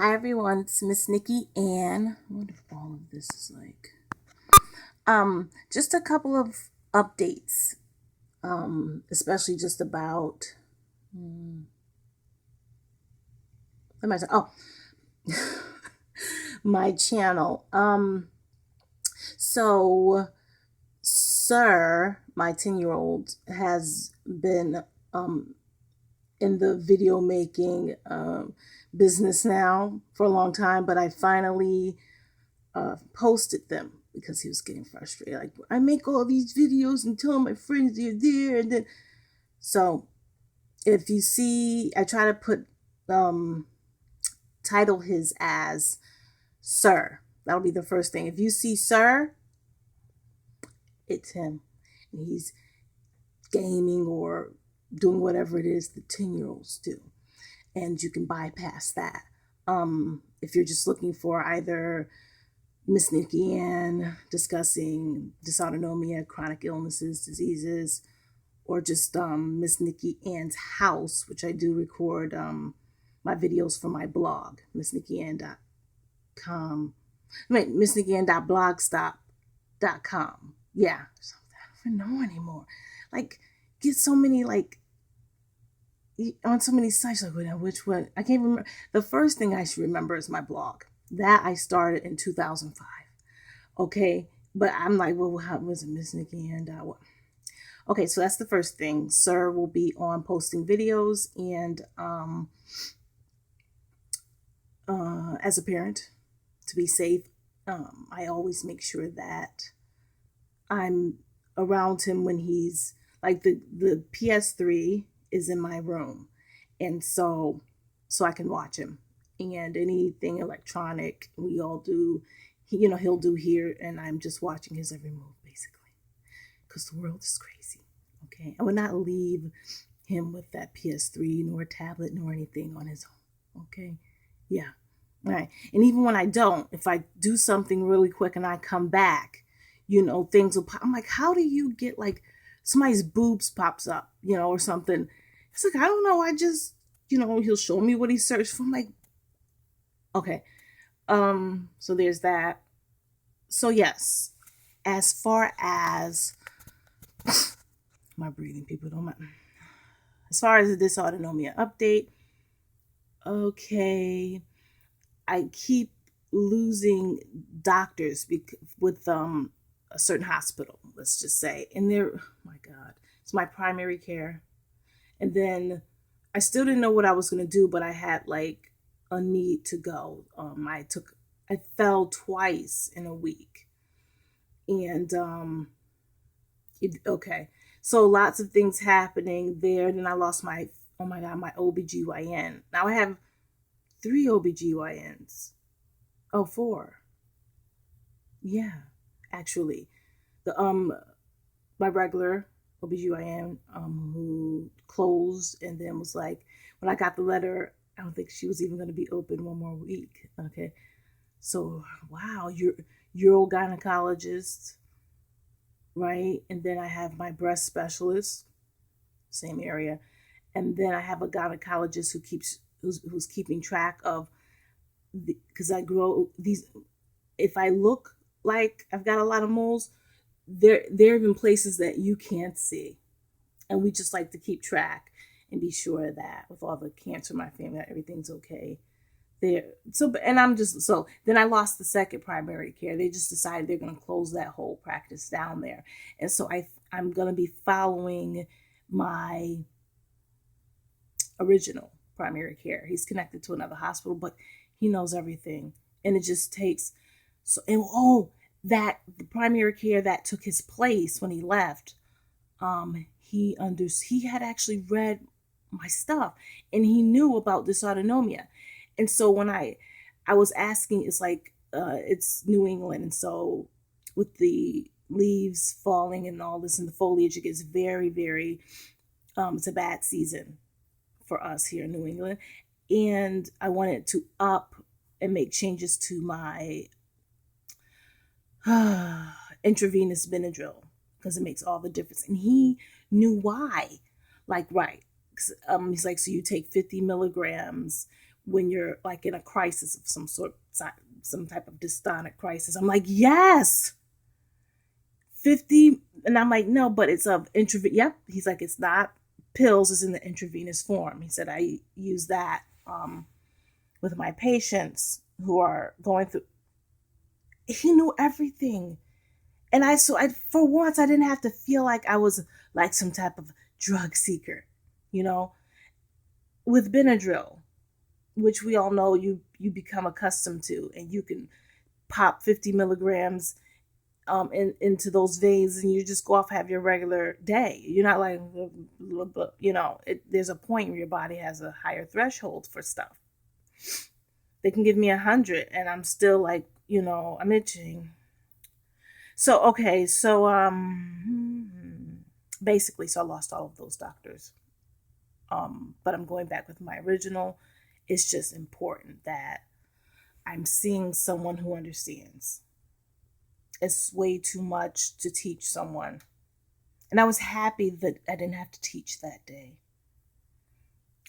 Hi everyone, it's Miss Nikki Ann. I wonder if all of this is like just a couple of updates. Especially just about what am I saying? Oh, my channel. So Sir, my 10-year-old, has been in the video making business now for a long time, but I finally posted them because he was getting frustrated. Like, I make all these videos and tell my friends they're there, and then so if you see, I try to put um title his as Sir. That'll be the first thing. If you see Sir, it's him, and he's gaming or doing whatever it is the 10-year-olds do, and you can bypass that. If you're just looking for either MissNikkiAnn discussing dysautonomia, chronic illnesses, diseases, or just Miss Nikki Ann's house, which I do record my videos for my blog, MissNikkiAnn.com. Wait, MissNikkiAnn.blogspot.com. Yeah, I don't even know anymore. Like, get so many on so many sites. Like, which one? I can't remember. The first thing I should remember is my blog. That I started in 2005. Okay, but I'm like, well, how was it, Miss Nikki and what? Okay, so that's the first thing. Sir will be on posting videos, and as a parent, to be safe, I always make sure that I'm around him when he's like the PS3 is in my room, and so I can watch him. And anything electronic, we all do. He'll do here, and I'm just watching his every move basically, because the world is crazy. Okay, I would not leave him with that PS3 nor tablet nor anything on his own. Okay, yeah, right. And even when I don't, if I do something really quick and I come back, things will pop. I'm like, how do you get like somebody's boobs pops up, or something? It's like, I don't know. I just, he'll show me what he searched for. I'm like, okay. So there's that. So yes, as far as my breathing, people don't mind. As far as the dysautonomia update, okay, I keep losing doctors with a certain hospital, let's just say, and they're, oh my God, it's my primary care, and then I still didn't know what I was gonna do, but I had like a need to go. I fell twice in a week, and okay, so lots of things happening there. Then I lost my, oh my God, my OBGYN. Now I have three OBGYNs. Oh, four. Yeah, actually. The my regular OBGYN who closed and then was like, when I got the letter, I don't think she was even going to be open one more week. Okay. So, wow, you're urogynecologist, right? And then I have my breast specialist, same area. And then I have a gynecologist who's keeping track of because I grow these. If I look like I've got a lot of moles, there have been places that you can't see, and we just like to keep track and be sure that with all the cancer in my family, that everything's okay there. So, and I'm just so then I lost the second primary care. They just decided they're going to close that whole practice down there, and so I'm going to be following my original primary care. He's connected to another hospital, but he knows everything, and it just takes so. And oh, that the primary care that took his place when he left, he had actually read my stuff, and he knew about dysautonomia. And so when I was asking, it's like it's New England, and so with the leaves falling and all this and the foliage, it gets very, very it's a bad season for us here in New England. And I wanted to up and make changes to my intravenous Benadryl because it makes all the difference. And he knew why. Like, right. He's like, so you take 50 milligrams when you're like in a crisis of some sort, some type of dystonic crisis. I'm like, yes, 50. And I'm like, no, but it's of intravenous. Yep. He's like, it's not pills, it's in the intravenous form. He said, I use that with my patients who are going through. He knew everything. And for once, I didn't have to feel like I was like some type of drug seeker, you know, with Benadryl, which we all know you become accustomed to, and you can pop 50 milligrams into those veins, and you just go off, have your regular day. You're not like, there's a point where your body has a higher threshold for stuff. They can give me 100 and I'm still like, I'm itching. So, okay. So, basically, so I lost all of those doctors. But I'm going back with my original. It's just important that I'm seeing someone who understands. It's way too much to teach someone. And I was happy that I didn't have to teach that day.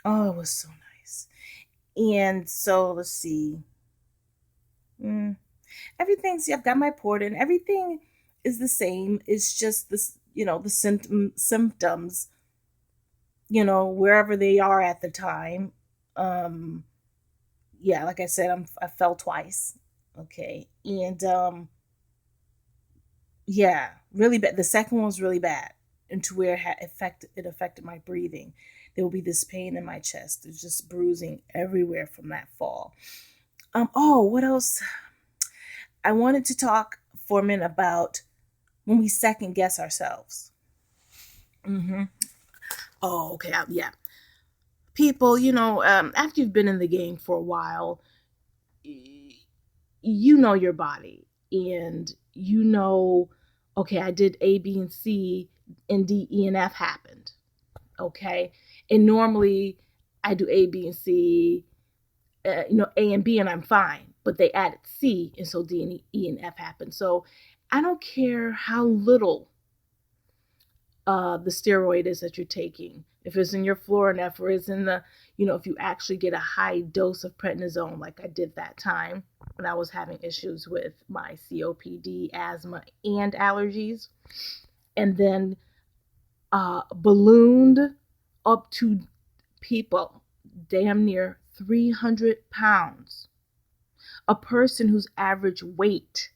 Oh, it was so nice. And so, let's see. I've got my port in. Everything is the same. It's just this, the symptoms, wherever they are at the time. Yeah, like I said, I fell twice. Okay. And, yeah, really bad. The second one was really bad, and to where it affected my breathing. There will be this pain in my chest. There's just bruising everywhere from that fall. Oh, what else? I wanted to talk for a minute about when we second guess ourselves. Oh, okay. Yeah. People, after you've been in the game for a while, you know your body, and okay, I did A, B, and C, and D, E, and F happened. Okay. And normally I do A, B, and C, A and B, and I'm fine. But they added C, and so D and E and F happened. So I don't care how little the steroid is that you're taking. If it's in your Florinef, or it's in the, if you actually get a high dose of prednisone, like I did that time when I was having issues with my COPD, asthma, and allergies, and then ballooned up to people damn near 300 pounds. A person whose average weight,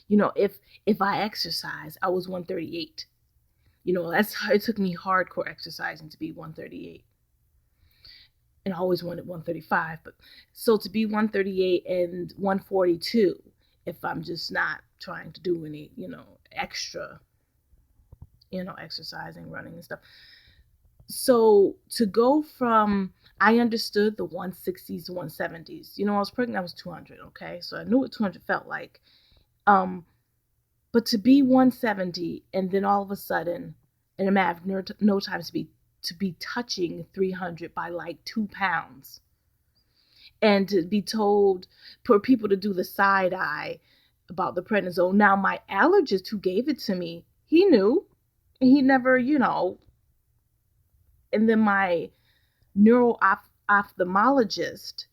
if I exercise, I was 138. It took me hardcore exercising to be 138. And I always wanted 135. But so to be 138 and 142, if I'm just not trying to do any, extra, exercising, running and stuff. So to go from, I understood the 160s to 170s. I was pregnant, I was 200, okay? So I knew what 200 felt like. But to be 170 and then all of a sudden, in a matter of no time, to be touching 300 by like 2 pounds, and to be told for people to do the side eye about the prednisone. Now my allergist who gave it to me, he knew, and he never, and then my neuro-ophthalmologist,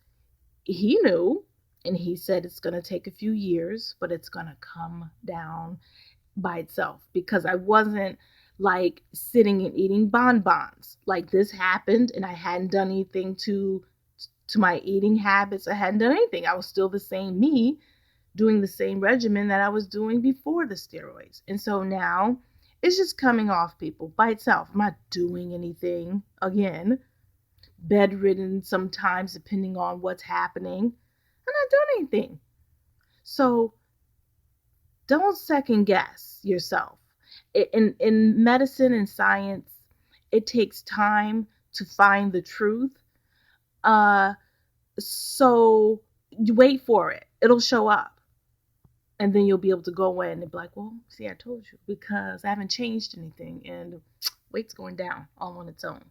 he knew, and he said it's going to take a few years, but it's going to come down by itself, because I wasn't like sitting and eating bonbons. Like, this happened and I hadn't done anything to my eating habits. I hadn't done anything. I was still the same me, doing the same regimen that I was doing before the steroids. And so now it's just coming off, people, by itself. I'm not doing anything. Again, bedridden sometimes, depending on what's happening. I'm not doing anything. So don't second guess yourself. In medicine and science, it takes time to find the truth. So you wait for it. It'll show up. And then you'll be able to go in and be like, well, see, I told you, because I haven't changed anything, and weight's going down all on its own.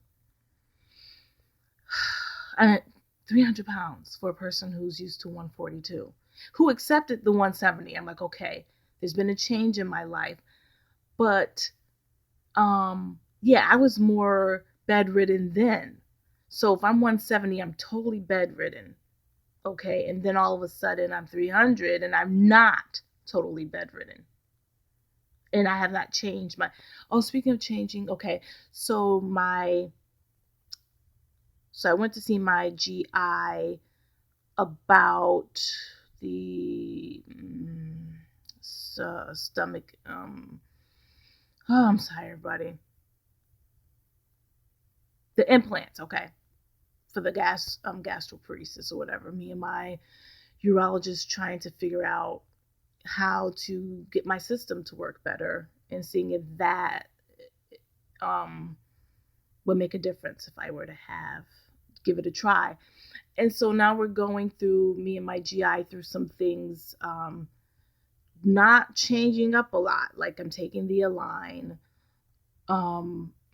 And 300 pounds for a person who's used to 142, who accepted the 170. I'm like, okay, there's been a change in my life. But, yeah, I was more bedridden then. So if I'm 170, I'm totally bedridden. Okay. And then all of a sudden I'm 300 and I'm not totally bedridden. And I have not changed my, oh, speaking of changing, okay. So I went to see my GI about the stomach, oh, I'm sorry, everybody. The implants, okay, for the gastroparesis or whatever. Me and my urologist trying to figure out how to get my system to work better and seeing if that um, would make a difference if I were to give it a try. And so now we're going through, me and my GI, through some things, not changing up a lot. Like I'm taking the Align,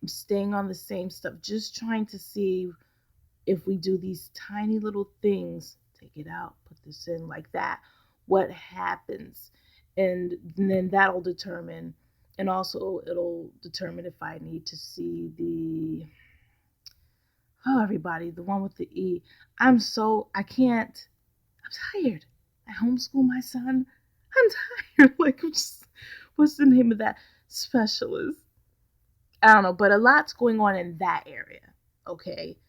staying on the same stuff, just trying to see if we do these tiny little things, take it out, put this in, like that, what happens. And then that'll determine, and also it'll determine if I need to see everybody, the one with the E. I can't, I'm tired. I homeschool my son. I'm tired. Like, what's the name of that specialist? I don't know, but a lot's going on in that area. Okay.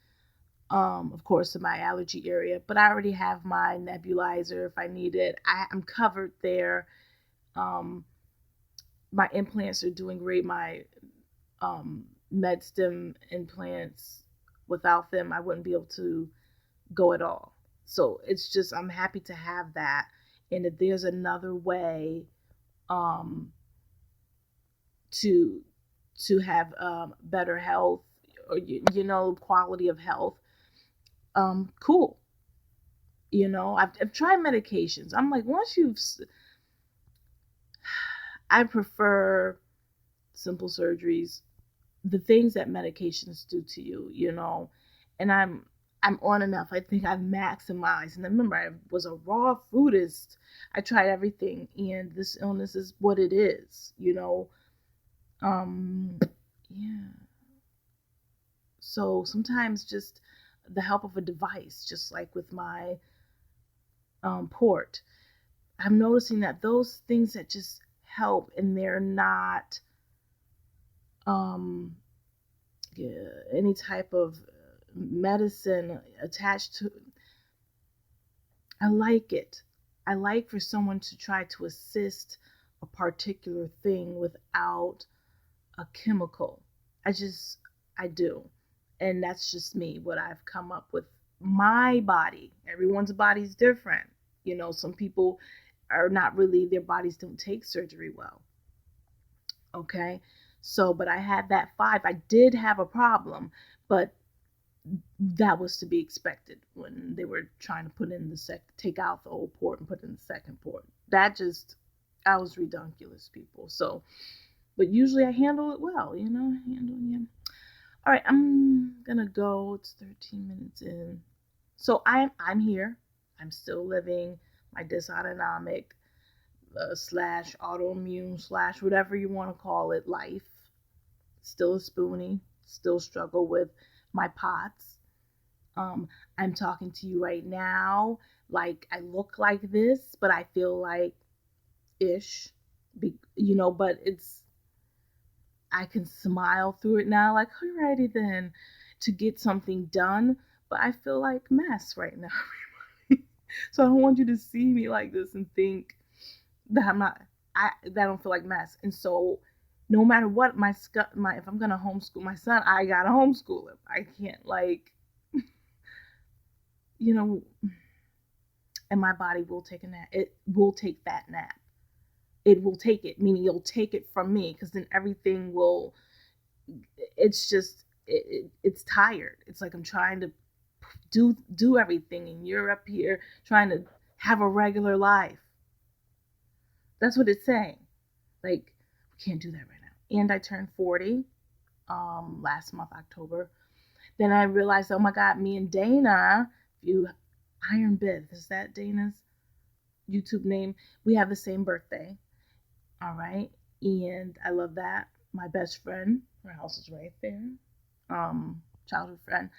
Of course, in my allergy area, but I already have my nebulizer if I need it. I'm covered there. My implants are doing great. My MedStem implants, without them, I wouldn't be able to go at all. So it's just, I'm happy to have that. And if there's another way to have better health, or quality of health, cool. I've tried medications. I'm like, I prefer simple surgeries, the things that medications do to you, and I'm on enough. I think I've maximized. And remember, I was a raw foodist. I tried everything, and this illness is what it is. Yeah. So sometimes just the help of a device, just like with my port, I'm noticing that those things that just help, and they're not any type of medicine attached to. I like it. I like for someone to try to assist a particular thing without a chemical. I do. And that's just me, what I've come up with. My body, everyone's body is different. Some people are not really, their bodies don't take surgery well. Okay. So, but I had that 5. I did have a problem, but that was to be expected when they were trying to put in take out the old port and put in the second port. I was redunculous, people. So, but usually I handle it well, yeah. All right, I'm gonna go. It's 13 minutes in. So I'm here. I'm still living my dysautonomic slash autoimmune slash whatever you want to call it life. Still a spoonie. Still struggle with my POTS. I'm talking to you right now. Like, I look like this, but I feel like ish. But I can smile through it now, like, alrighty then, to get something done. But I feel like mess right now. So I don't want you to see me like this and think that that I don't feel like mess. And so no matter what, if I'm gonna homeschool my son, I gotta homeschool him. I can't, like, and my body will take a nap. It will take that nap. It will take it, meaning you'll take it from me, because then everything will, it's just, it's tired. It's like I'm trying to do everything, and you're up here trying to have a regular life. That's what it's saying. Like, we can't do that right now. And I turned 40 last month, October. Then I realized, oh my God, me and Dana, Iron Bith, is that Dana's YouTube name? We have the same birthday. All right. And I love that. My best friend, her house is right there. Childhood friend.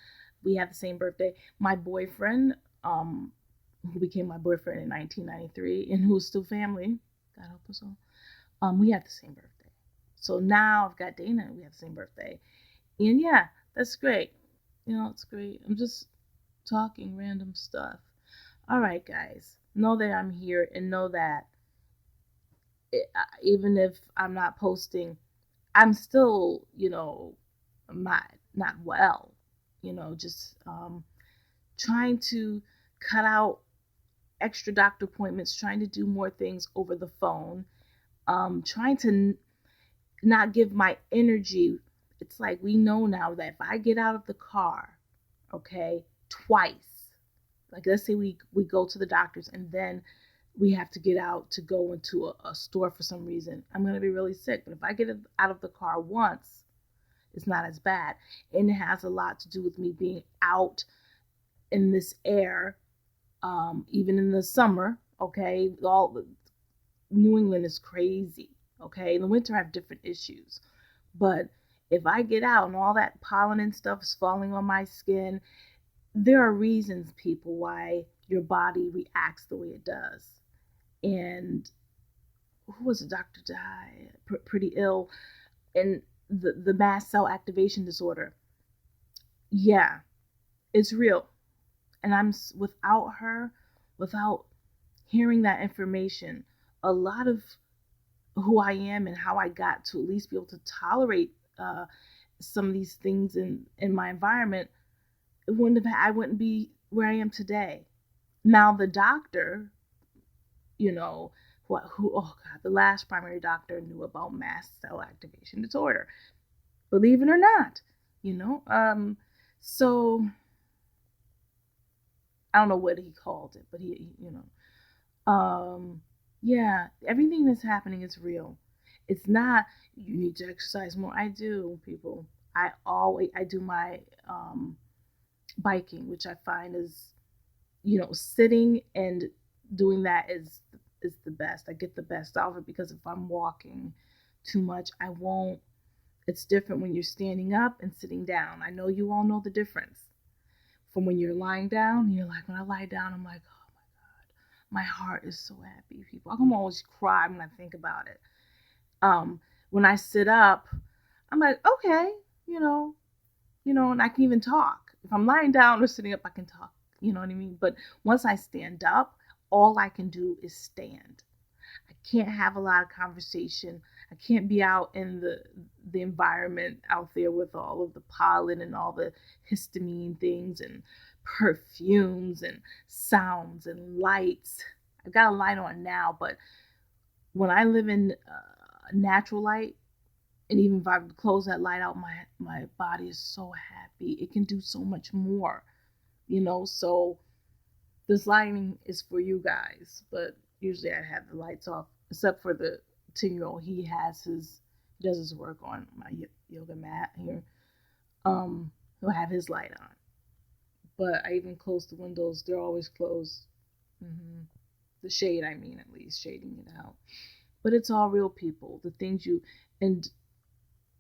We have the same birthday. My boyfriend, who became my boyfriend in 1993 and who's still family, God help us all, we have the same birthday. So now I've got Dana and we have the same birthday. And yeah, that's great. It's great. I'm just talking random stuff. All right, guys. Know that I'm here and know that even if I'm not posting, I'm still, not well. Just trying to cut out extra doctor appointments, trying to do more things over the phone, trying to not give my energy. It's like we know now that if I get out of the car, okay, twice, like let's say we go to the doctor's and then we have to get out to go into a store for some reason, I'm going to be really sick. But if I get out of the car once, it's not as bad. And it has a lot to do with me being out in this air, even in the summer, okay? New England is crazy, okay? In the winter, I have different issues. But if I get out and all that pollen and stuff is falling on my skin, there are reasons, people, why your body reacts the way it does. And who was a doctor died pretty ill, and the mast cell activation disorder. Yeah, it's real. And I'm without hearing that information, a lot of who I am and how I got to at least be able to tolerate some of these things in my environment, I wouldn't be where I am today. Now the doctor, oh God, the last primary doctor knew about mast cell activation disorder, believe it or not, so I don't know what he called it, but yeah, everything that's happening is real. It's not, you need to exercise more. I do, people. I do my biking, which I find is, sitting and doing that is the best. I get the best out of it, because if I'm walking too much, I won't. It's different when you're standing up and sitting down. I know you all know the difference. From when you're lying down, you're like, when I lie down, I'm like, oh my God, my heart is so happy, people. I can always cry when I think about it. When I sit up, I'm like, okay, and I can even talk. If I'm lying down or sitting up, I can talk. You know what I mean? But once I stand up, all I can do is stand. I can't have a lot of conversation. I can't be out in the environment out there with all of the pollen and all the histamine things and perfumes and sounds and lights. I've got a light on now, but when I live in natural light, and even if I close that light out, my body is so happy. It can do so much more, So this lighting is for you guys, but usually I have the lights off, except for the 10-year-old. He does his work on my yoga mat here. He'll have his light on, but I even close the windows. They're always closed. The shade, I mean, at least shading it out. But it's all real, people. The things and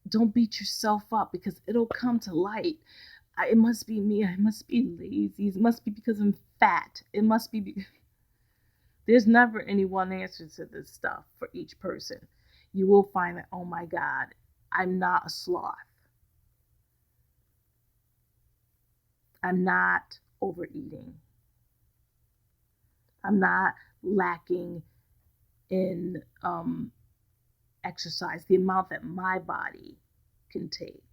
don't beat yourself up, because it'll come to light. It must be me. I must be lazy. It must be because I'm fat. It must be. There's never any one answer to this stuff for each person. You will find that, oh my God, I'm not a sloth. I'm not overeating. I'm not lacking in exercise, the amount that my body can take.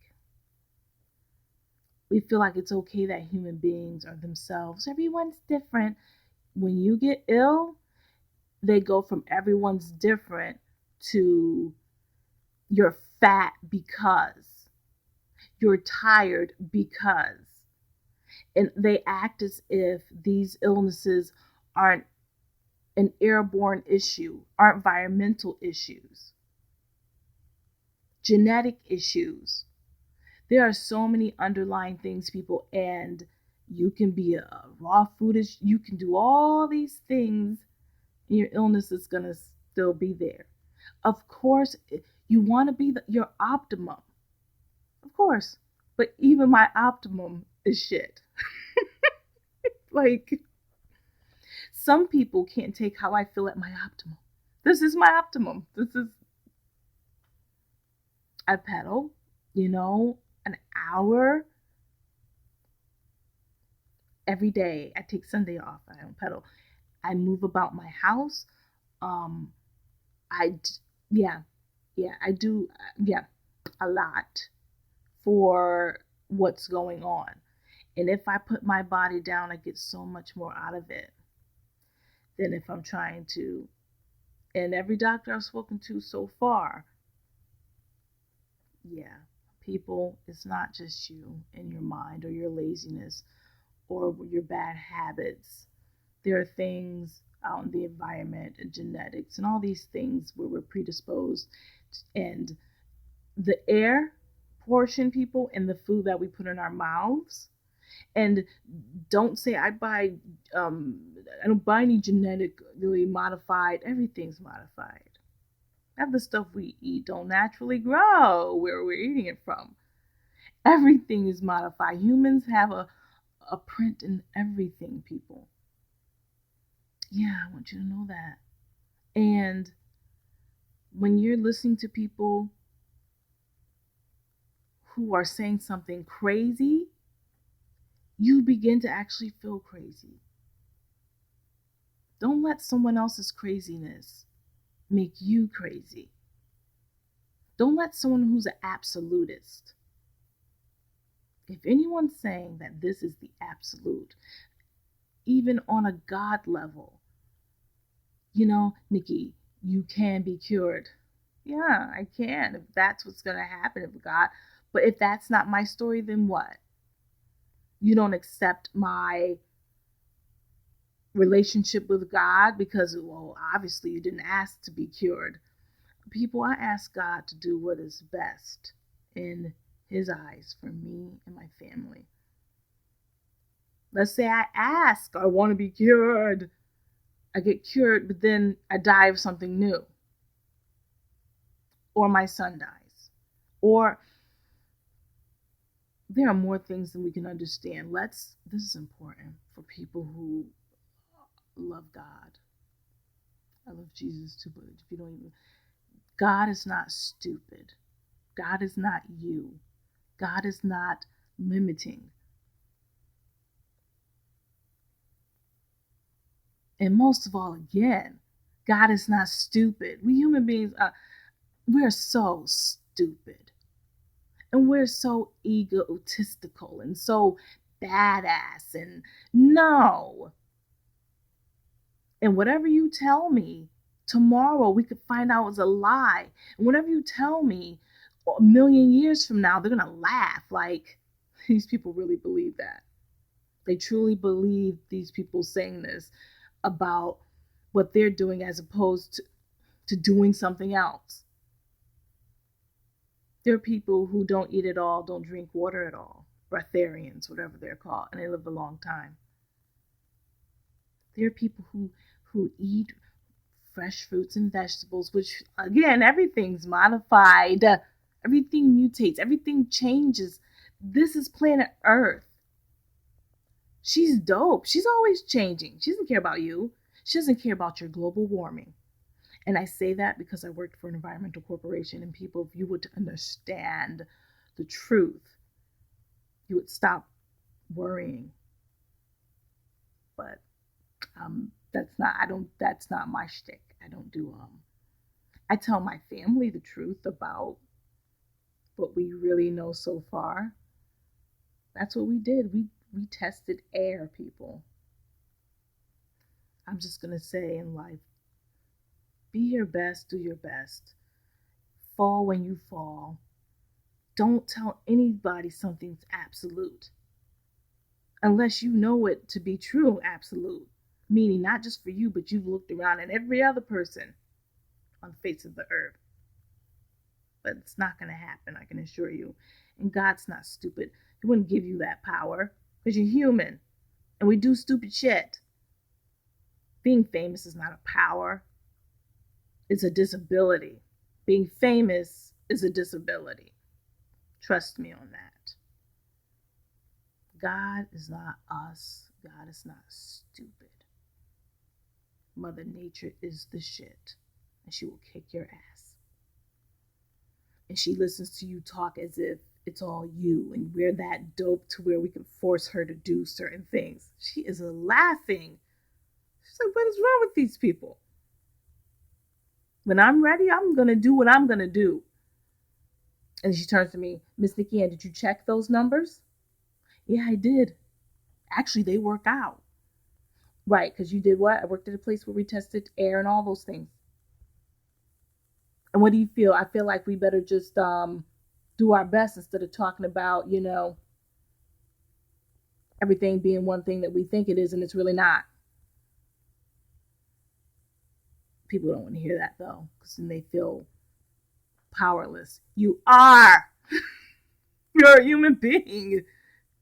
We feel like it's okay that human beings are themselves. Everyone's different. When you get ill, they go from everyone's different to you're fat because, you're tired because. And they act as if these illnesses aren't an airborne issue, aren't environmental issues, genetic issues. There are so many underlying things, people, and you can be a raw foodish, you can do all these things, and your illness is going to still be there. Of course, you want to be your optimum. Of course. But even my optimum is shit. Like, some people can't take how I feel at my optimum. This is my optimum. I pedal, an hour every day. I take Sunday off. I don't pedal. I move about my house. Um, I, yeah, I do, a lot for what's going on. And if I put my body down, I get so much more out of it than if I'm trying to. And every doctor I've spoken to so far, people, it's not just you and your mind or your laziness or your bad habits. There are things out in the environment and genetics and all these things where we're predisposed. And the air portion, people, and the food that we put in our mouths. And don't say I don't buy any genetically modified. Everything's modified. Half the stuff we eat don't naturally grow where we're eating it from. Everything is modified. Humans have a print in everything, people. Yeah, I want you to know that. And when you're listening to people who are saying something crazy, you begin to actually feel crazy. Don't let someone else's craziness make you crazy. Don't let someone who's an absolutist. If anyone's saying that this is the absolute, even on a God level, Nikki, you can be cured. Yeah, I can. If that's what's going to happen, but if that's not my story, then what? You don't accept my relationship with God because, well, obviously you didn't ask to be cured. People, I ask God to do what is best in His eyes for me and my family. Let's say I ask, I want to be cured. I get cured, but then I die of something new. Or my son dies. Or there are more things than we can understand. This is important for people who love God. I love Jesus too, but if you don't even, God is not stupid. God is not you. God is not limiting. And most of all, again, God is not stupid. We human beings, we're so stupid. And we're so egotistical and so badass. And no. And whatever you tell me tomorrow, we could find out was a lie. And whatever you tell me a million years from now, they're going to laugh. Like, these people really believe that. They truly believe these people saying this about what they're doing as opposed to doing something else. There are people who don't eat at all, don't drink water at all, breatharians, whatever they're called, and they live a long time. There are people who eat fresh fruits and vegetables, which, again, everything's modified. Everything mutates. Everything changes. This is planet Earth. She's dope. She's always changing. She doesn't care about you. She doesn't care about your global warming. And I say that because I worked for an environmental corporation, and people, if you would understand the truth, you would stop worrying. But that's not my shtick. I don't do I tell my family the truth about what we really know so far. That's what we did. We tested air, people. I'm just gonna say in life, be your best, do your best. Fall when you fall. Don't tell anybody something's absolute unless you know it to be true, absolute. Meaning not just for you, but you've looked around at every other person on the face of the earth. But it's not going to happen, I can assure you. And God's not stupid. He wouldn't give you that power because you're human and we do stupid shit. Being famous is not a power. It's a disability. Being famous is a disability. Trust me on that. God is not us. God is not stupid. Mother Nature is the shit, and she will kick your ass. And she listens to you talk as if it's all you and we're that dope to where we can force her to do certain things. She is laughing. She's like, what is wrong with these people? When I'm ready, I'm going to do what I'm going to do. And she turns to me, MissNikkiAnn, did you check those numbers? Yeah, I did. Actually, they work out. Right, because you did what? I worked at a place where we tested air and all those things. And what do you feel? I feel like we better just do our best instead of talking about, everything being one thing that we think it is and it's really not. People don't want to hear that though, because then they feel powerless. You are. You're a human being.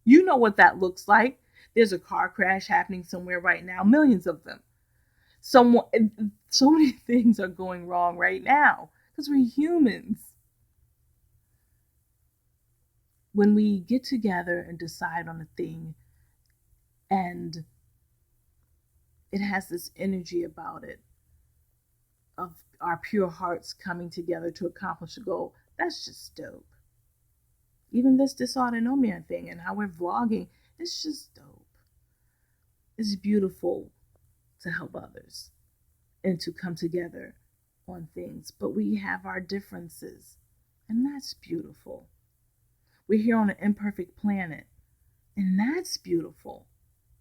You know what that looks like. There's a car crash happening somewhere right now, millions of them. So many things are going wrong right now because we're humans. When we get together and decide on a thing and it has this energy about it of our pure hearts coming together to accomplish a goal, that's just dope. Even this Dysautonomia thing and how we're vlogging, it's just dope. It's beautiful to help others and to come together on things. But we have our differences, and that's beautiful. We're here on an imperfect planet, and that's beautiful.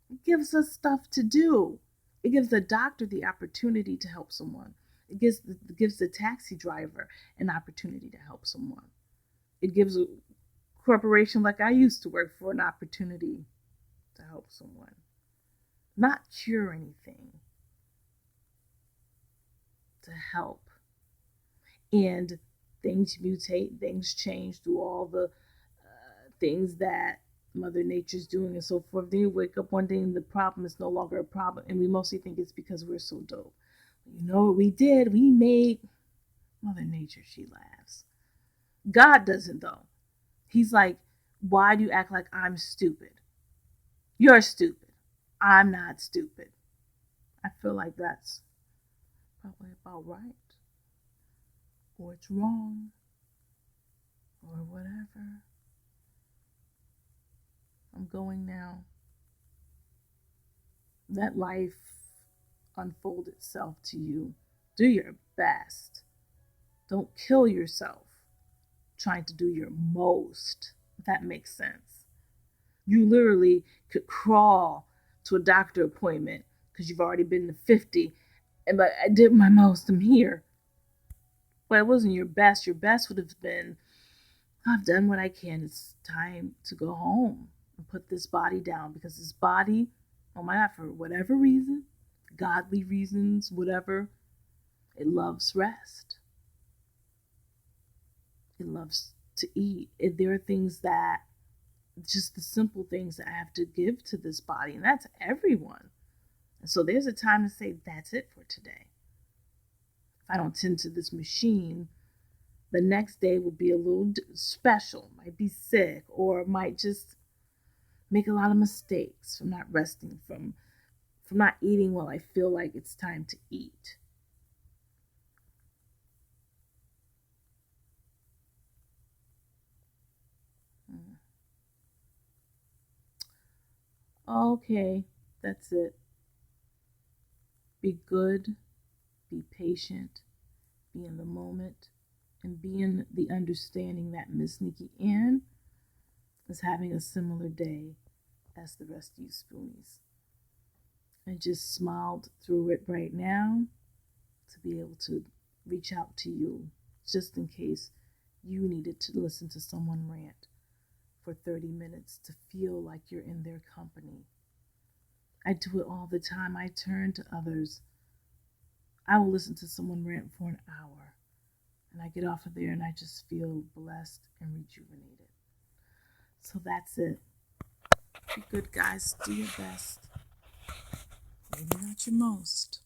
It gives us stuff to do. It gives the doctor the opportunity to help someone. It gives the taxi driver an opportunity to help someone. It gives a corporation like I used to work for an opportunity to help someone. Not cure anything, to help. And things mutate, things change through all the things that Mother Nature's doing and so forth. Then you wake up one day and the problem is no longer a problem. And we mostly think it's because we're so dope. You know what we did? We made Mother Nature, she laughs. God doesn't though. He's like, why do you act like I'm stupid? You're stupid. I'm not stupid. I feel like that's probably about right. Or it's wrong. Or whatever. I'm going now. Let life unfold itself to you. Do your best. Don't kill yourself trying to do your most, if that makes sense. You literally could crawl to a doctor appointment because you've already been to 50. And but I did my most, I'm here. But it wasn't your best. Your best would have been, I've done what I can. It's time to go home and put this body down because this body, oh my God, for whatever reason, godly reasons, whatever, it loves rest. It loves to eat. There are things that, just the simple things that I have to give to this body, and that's everyone. And so there's a time to say, that's it for today. If I don't tend to this machine, the next day will be a little special, might be sick, or might just make a lot of mistakes from not resting, from not eating while I feel like it's time to eat. Okay, that's it. Be good, be patient, be in the moment, and be in the understanding that MissNikkiAnn is having a similar day as the rest of you spoonies. I just smiled through it right now to be able to reach out to you just in case you needed to listen to someone rant for 30 minutes to feel like you're in their company. I do it all the time. I turn to others. I will listen to someone rant for an hour and I get off of there and I just feel blessed and rejuvenated. So that's it. Be good, guys. Do your best. Maybe not your most.